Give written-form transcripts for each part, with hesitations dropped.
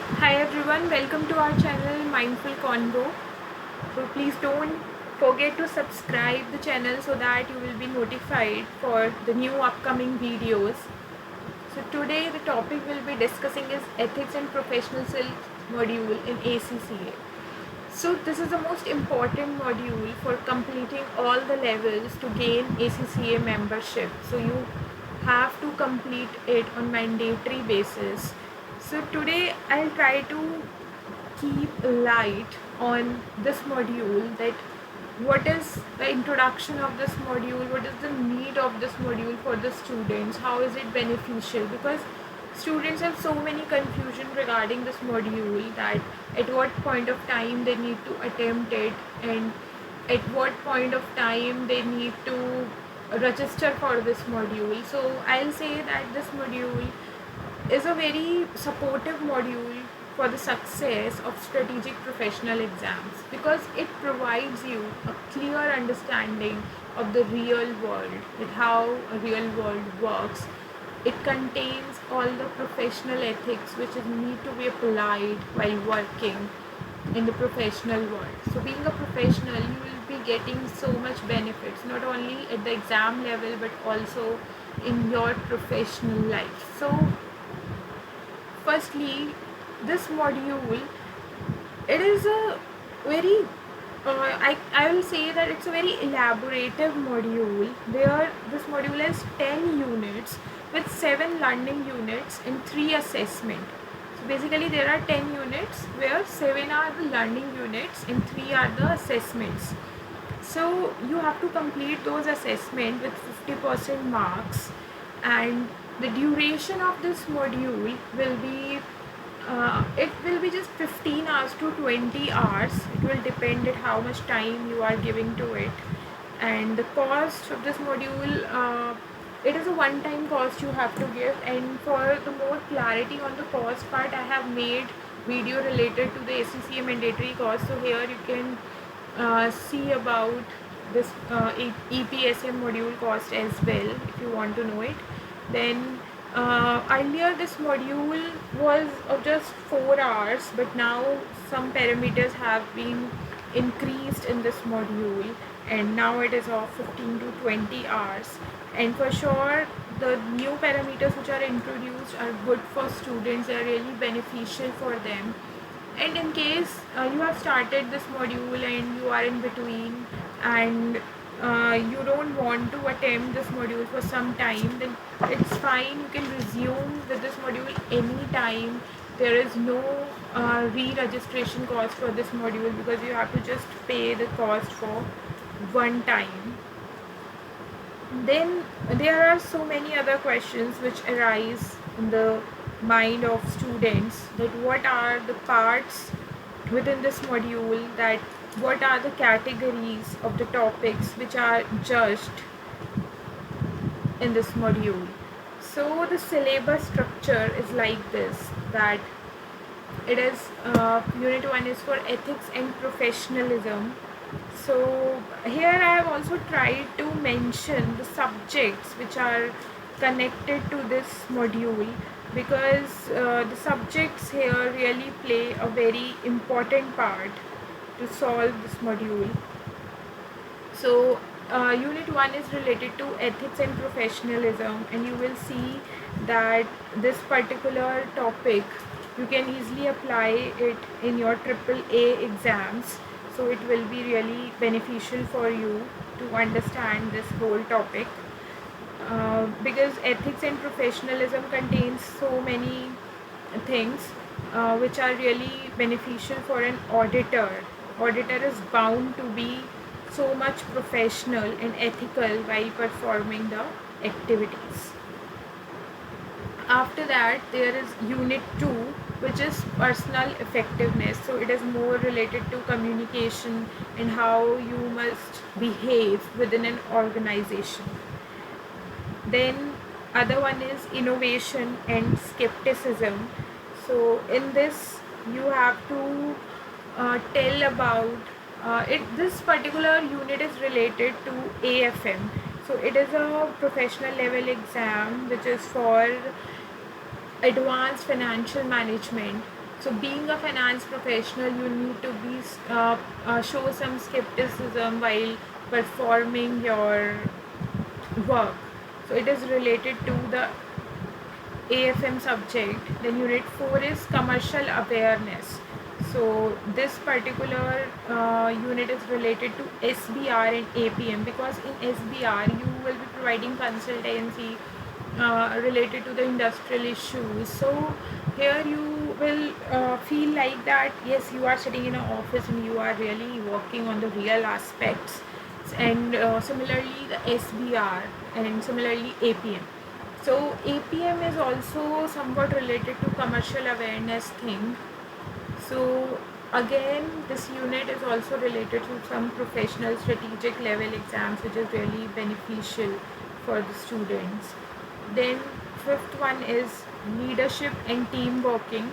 Hi everyone, welcome to our channel Mindful Convo. So please don't forget to subscribe the channel so that you will be notified for the new upcoming videos. So today the topic we'll be discussing is Ethics and Professional Skills module in ACCA. So this is the most important module for completing all the levels to gain ACCA membership. So you have to complete it on mandatory basis. So today I'll try to keep light on this module, that what is the introduction of this module, what is the need of this module for the students, how is it beneficial, because students have so many confusion regarding this module, that at what point of time they need to attempt it and at what point of time they need to register for this module. So I'll say that this module is a very supportive module for the success of strategic professional exams, because it provides you a clear understanding of the real world, with how a real world works. It contains all the professional ethics which need to be applied while working in the professional world. So being a professional, you will be getting so much benefits, not only at the exam level but also in your professional life. So firstly, this module, it is a very I will say that it's a very elaborative module, where this module has 10 units with 7 learning units and 3 assessment. So basically there are 10 units where 7 are the learning units and 3 are the assessments. So you have to complete those assessment with 50% marks, and the duration of this module will be it will be just 15 hours to 20 hours. It will depend on how much time you are giving to it. And the cost of this module, it is a one-time cost you have to give. And for the more clarity on the cost part, I have made video related to the ACCA mandatory cost. So here you can see about this EPSM module cost as well if you want to know it. Then earlier this module was of just 4 hours, but now some parameters have been increased in this module, and now it is of 15 to 20 hours. And for sure the new parameters which are introduced are good for students, they are really beneficial for them. And in case you have started this module and you are in between, and you don't want to attempt this module for some time, then it's fine, you can resume with this module anytime. There is no re-registration cost for this module, because you have to just pay the cost for one time. Then there are so many other questions which arise in the mind of students, that what are the parts within this module, that what are the categories of the topics which are judged in this module. So the syllabus structure is like this, that it is unit 1 is for ethics and professionalism. So here I have also tried to mention the subjects which are connected to this module, because the subjects here really play a very important part to solve this module. So unit 1 is related to ethics and professionalism, and you will see that this particular topic you can easily apply it in your AAA exams. So it will be really beneficial for you to understand this whole topic, because ethics and professionalism contains so many things which are really beneficial for an auditor. Auditor is bound to be so much professional and ethical while performing the activities. After that there is unit 2, which is personal effectiveness. So it is more related to communication and how you must behave within an organization. Then other one is innovation and skepticism. So in this you have to tell about it. This particular unit is related to AFM. So it is a professional level exam which is for advanced financial management. So being a finance professional, you need to be show some skepticism while performing your work. So it is related to the AFM subject. Then unit 4 is commercial awareness. So this particular unit is related to SBR and APM, because in SBR you will be providing consultancy related to the industrial issues. So here you will feel like that yes, you are sitting in an office and you are really working on the real aspects. And similarly the SBR and similarly APM. So APM is also somewhat related to commercial awareness thing. So again, this unit is also related to some professional strategic level exams, which is really beneficial for the students. Then fifth one is leadership and team working.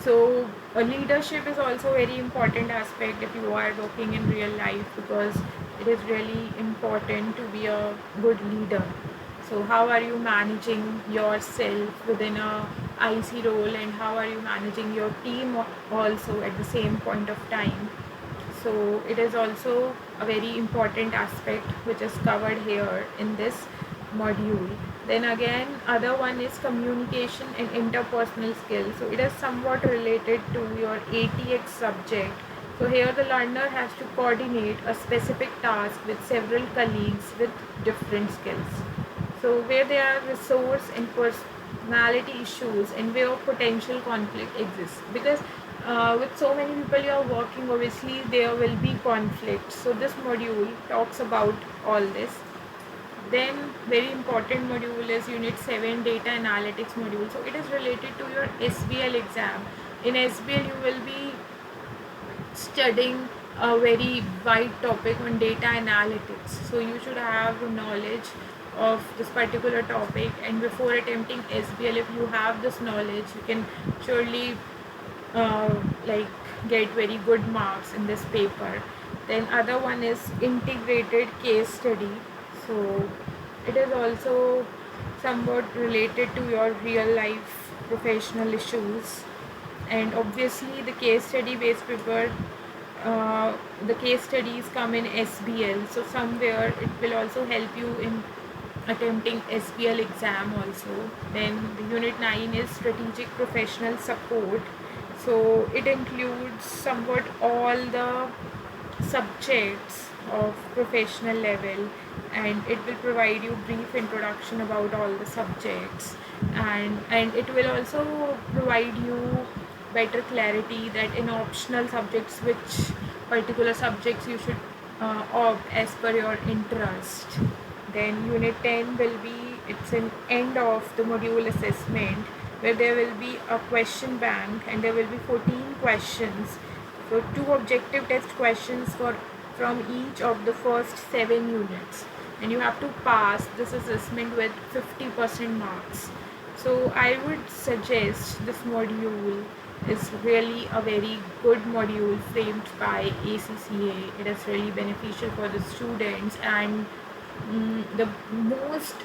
So leadership is also very important aspect if you are working in real life, because it is really important to be a good leader. So how are you managing yourself within a IC role, and how are you managing your team also at the same point of time? So it is also a very important aspect which is covered here in this module. Then again, other one is communication and interpersonal skills. So it is somewhat related to your ATX subject. So here the learner has to coordinate a specific task with several colleagues with different skills. So where there are resource and personality issues, and where potential conflict exists, because with so many people you are working, obviously there will be conflict. So this module talks about all this. Then very important module is unit 7, data analytics module. So it is related to your SBL exam. In SBL you will be studying a very wide topic on data analytics. So you should have knowledge of this particular topic, and before attempting SBL, if you have this knowledge, you can surely like get very good marks in this paper. Then other one is integrated case study. So it is also somewhat related to your real life professional issues. And obviously the case study based paper, the case studies come in SBL, so somewhere it will also help you in attempting SBL exam also. Then the unit 9 is strategic professional support. So it includes somewhat all the subjects of professional level, and it will provide you brief introduction about all the subjects, and it will also provide you better clarity that in optional subjects which particular subjects you should opt as per your interest. Then unit 10 will be, it's an end of the module assessment, where there will be a question bank and there will be 14 questions. So 2 objective test questions from each of the first 7 units, and you have to pass this assessment with 50% marks. So I would suggest this module is really a very good module framed by ACCA. It is really beneficial for the students, and the most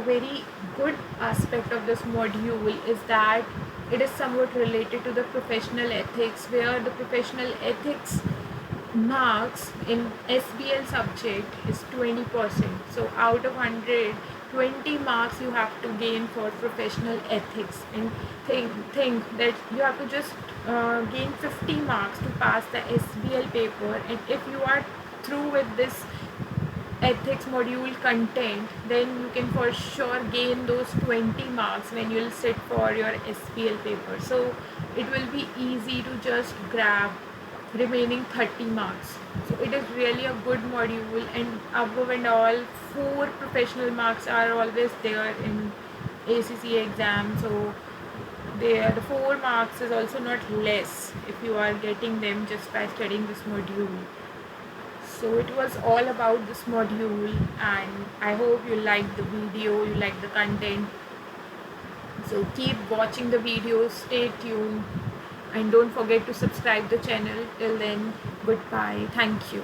very good aspect of this module is that it is somewhat related to the professional ethics, where the professional ethics marks in SBL subject is 20%. So out of 100, 20 marks you have to gain for professional ethics, and think that you have to just gain 50 marks to pass the SBL paper. And if you are through with this ethics module content, then you can for sure gain those 20 marks when you'll sit for your SPL paper. So it will be easy to just grab remaining 30 marks. So it is really a good module, and above and all, 4 professional marks are always there in ACCA exam. So the 4 marks is also not less if you are getting them just by studying this module. So it was all about this module, and I hope you liked the video, you liked the content. So keep watching the videos, stay tuned, and don't forget to subscribe the channel. Till then, goodbye. Thank you.